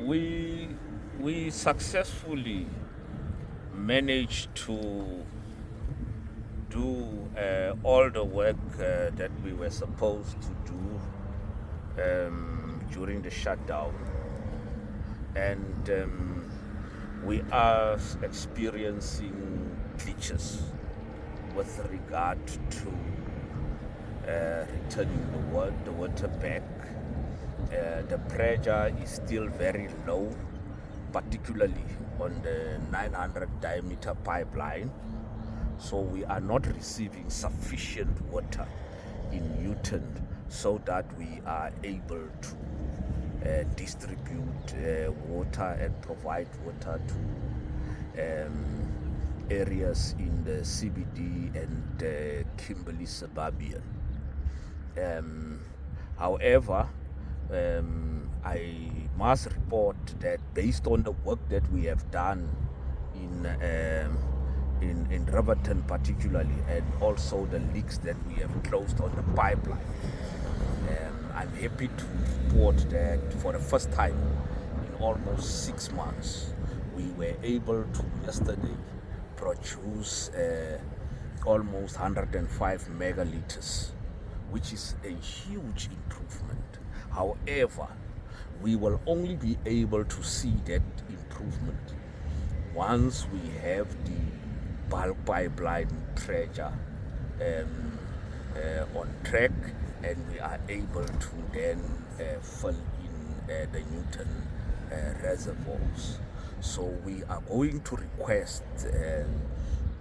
We successfully managed to do all the work that we were supposed to do during the shutdown, and we are experiencing glitches with regard to returning the water back. The pressure is still very low, particularly on the 900 diameter pipeline. So we are not receiving sufficient water in Newton so that we are able to distribute water and provide water to areas in the CBD and Kimberley suburban. However, I must report that based on the work that we have done in Riverton particularly, and also the leaks that we have closed on the pipeline, I'm happy to report that for the first time in almost 6 months, we were able to yesterday produce almost 105 megaliters, which is a huge improvement. However, we will only be able to see that improvement once we have the bulk pipeline pressure on track, and we are able to then fill in the Newton reservoirs. So we are going to request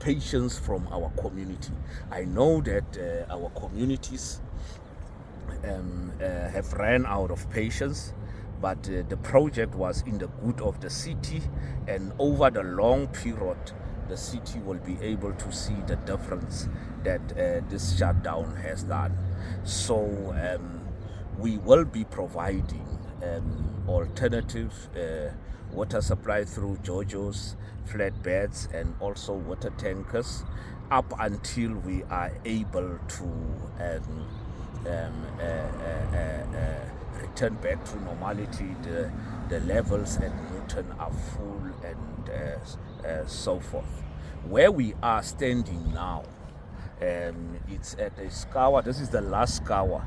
patience from our community. I know that our communities have ran out of patience, but the project was in the good of the city, and over the long period the city will be able to see the difference that this shutdown has done. So we will be providing alternative water supply through JoJo's flatbeds and also water tankers up until we are able to return back to normality. The levels at Newton are full, and so forth. Where we are standing now, it's at a scour. This is the last scour,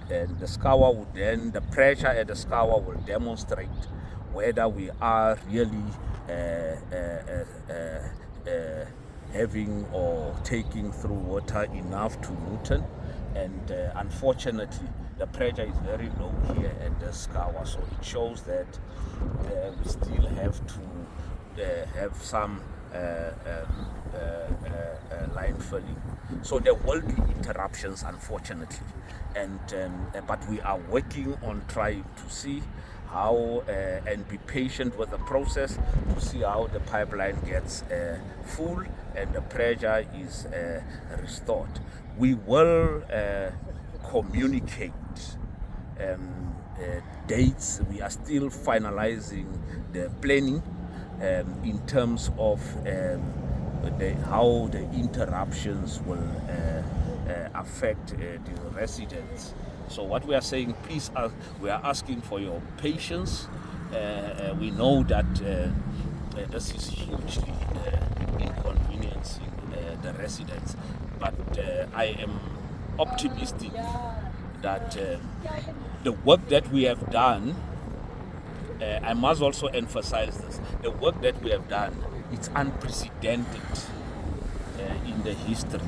and the scour would then, the pressure at the scour will demonstrate whether we are really having or taking through water enough to Newton. And unfortunately, the pressure is very low here at the scour, so it shows that we still have to have some line filling. So there will be interruptions, unfortunately, and but we are working on trying to see how and be patient with the process to see how the pipeline gets full and the pressure is restored. We will communicate dates. We are still finalizing the planning in terms of how the interruptions will affect the residents. So what we are saying, please, we are asking for your patience. We know that this is hugely inconveniencing the residents, but I am optimistic that the work that we have done, I must also emphasize this, the work that we have done, it's unprecedented in the history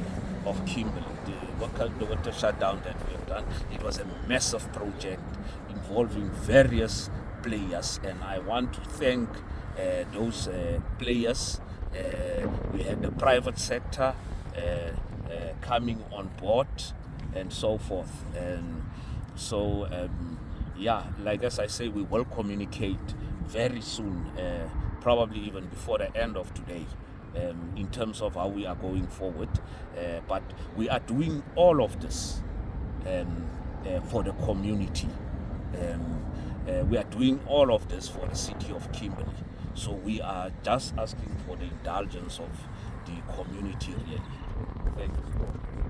of Kimberley. The water shutdown that we have done, it was a massive project involving various players, and I want to thank those players. We had the private sector coming on board and so forth, and so like as I say, we will communicate very soon, probably even before the end of today, in terms of how we are going forward. But we are doing all of this for the community. We are doing all of this for the city of Kimberley. So we are just asking for the indulgence of the community, really. Thank you.